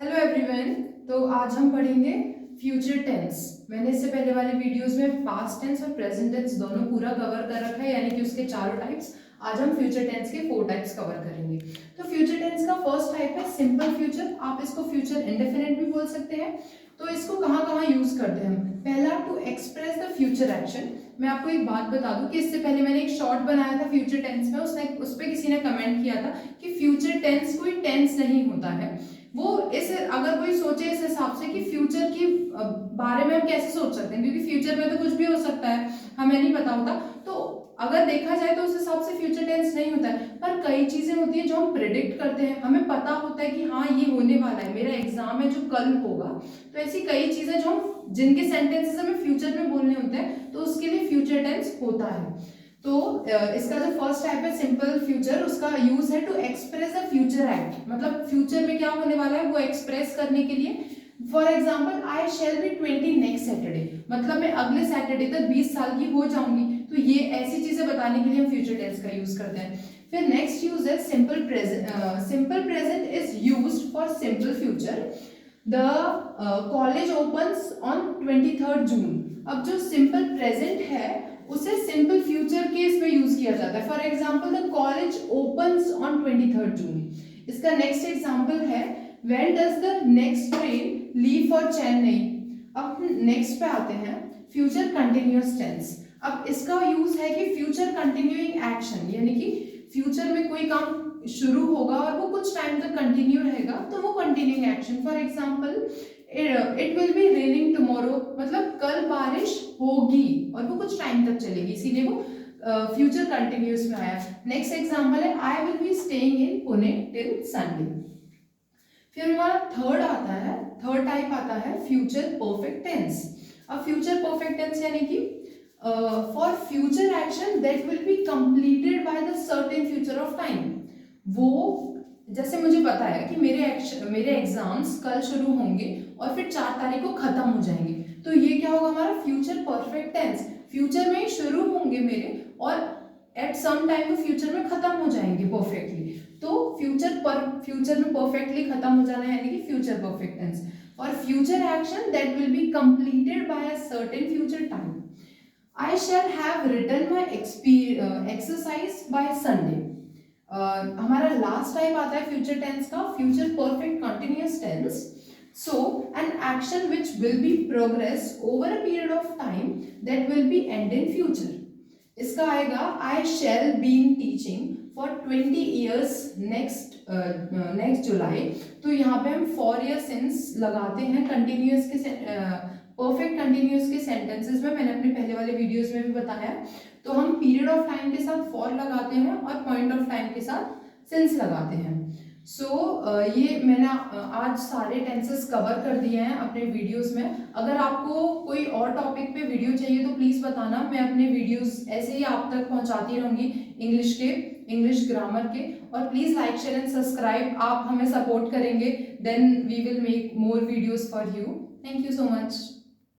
Hello everyone. तो आज हम पढ़ेंगे फ्यूचर टेंस। मैंने इससे पहले वाले वीडियोस में पास्ट टेंस और प्रेजेंट टेंस दोनों पूरा कवर कर रखा है, यानी कि उसके चारों टाइप्स। आज हम फ्यूचर टेंस के 4 टाइप्स कवर करेंगे। तो फ्यूचर टेंस का फर्स्ट टाइप है सिंपल फ्यूचर। आप इसको फ्यूचर इंडेफिनिट भी बोल सकते हैं। तो इसको कहाँ कहाँ यूज करते हैं हम? पहला, to express the future action. मैं आपको एक बात बता दूं कि इससे पहले मैंने एक शॉर्ट बनाया था फ्यूचर टेंस में, उस पर किसी ने कमेंट किया था कि फ्यूचर टेंस कोई टेंस नहीं होता है। वो इस अगर कोई सोचे इस हिसाब से कि फ्यूचर की बारे में हम कैसे सोच सकते हैं, क्योंकि फ्यूचर में तो कुछ भी हो सकता है, हमें नहीं पता होता। तो अगर देखा जाए तो उस हिसाब से फ्यूचर टेंस नहीं होता है। पर कई चीजें होती है जो हम प्रिडिक्ट करते हैं, हमें पता होता है कि हाँ ये होने वाला है, मेरा एग्जाम है जो कल होगा। तो ऐसी कई चीजें जो हम जिनके सेंटेंसेस हमें फ्यूचर में बोलने होते हैं, तो उसके लिए फ्यूचर टेंस होता है। तो इसका जो फर्स्ट टाइप है सिंपल फ्यूचर, उसका यूज है to express a future act. मतलब फ्यूचर में क्या होने वाला है वो एक्सप्रेस करने के लिए। For example, I shall be 20 next Saturday, मतलब मैं अगले सैटरडे तक 20 साल की हो जाऊंगी। तो ये ऐसी चीजें बताने के लिए हम फ्यूचर टेंस का यूज करते हैं। फिर नेक्स्ट यूज है simple present. Simple present is used for simple future. The college opens on 23rd जून। अब जो सिंपल प्रेजेंट है उसे सिंपल फ्यूचर केस में यूज किया जाता है। For example, the college opens on 23rd जून। इसका नेक्स्ट एग्जाम्पल है when does the next train leave for Chennai. अब नेक्स्ट पे आते हैं फ्यूचर कंटिन्यूअस टेंस। अब इसका यूज है कि फ्यूचर कंटिन्यूइंग एक्शन, यानी कि फ्यूचर में कोई काम शुरू होगा और वो कुछ टाइम तक कंटिन्यू रहेगा, तो वो continuing action. For example, it will be raining tomorrow, मतलब कल बारिश होगी और वो कुछ टाइम तक चलेगी, इसीलिए वो फ्यूचर कंटिन्यूअस में आया। नेक्स्ट एग्जांपल है I will be staying in Pune till Sunday. फिर हमारा थर्ड टाइप आता है फ्यूचर परफेक्ट टेंस। अब फ्यूचर परफेक्ट टेंस यानी कि for future action that will be completed by the certain future of time. वो जैसे मुझे पता है कि मेरे एग्जाम्स कल शुरू होंगे और फिर 4 तारीख को खत्म हो जाएंगे, तो ये क्या होगा हमारा फ्यूचर परफेक्ट टेंस। फ्यूचर में शुरू होंगे मेरे और एट सम टाइम वो फ्यूचर में खत्म हो जाएंगे परफेक्टली। तो फ्यूचर में परफेक्टली खत्म हो जाना है, यानी कि फ्यूचर परफेक्ट टेंस। और future action that will be completed by a certain future time. I shall have written my exercise by Sunday. हमारा लास्ट टाइप आता है फ्यूचर टेंस का future perfect continuous tense. So an action which will be progress over a period of time that will be end in future. इसका आएगा I shall been teaching for 20 years next July. तो यहाँ पे हम for या since लगाते हैं continuous के परफेक्ट कंटिन्यूअस के सेंटेंसेस में। मैंने अपने पहले वाले वीडियोस में भी बताया। तो हम पीरियड ऑफ टाइम के साथ फॉर लगाते हैं और पॉइंट ऑफ टाइम के साथ सिंस लगाते हैं। ये मैंने आज सारे टेंसेस कवर कर दिए हैं अपने वीडियोस में। अगर आपको कोई और टॉपिक पे वीडियो चाहिए तो प्लीज बताना, मैं अपने वीडियोस ऐसे ही आप तक पहुंचाती रहूंगी इंग्लिश ग्रामर के। और please like share and subscribe, आप हमें सपोर्ट करेंगे then we will make more videos for you. Thank you so much.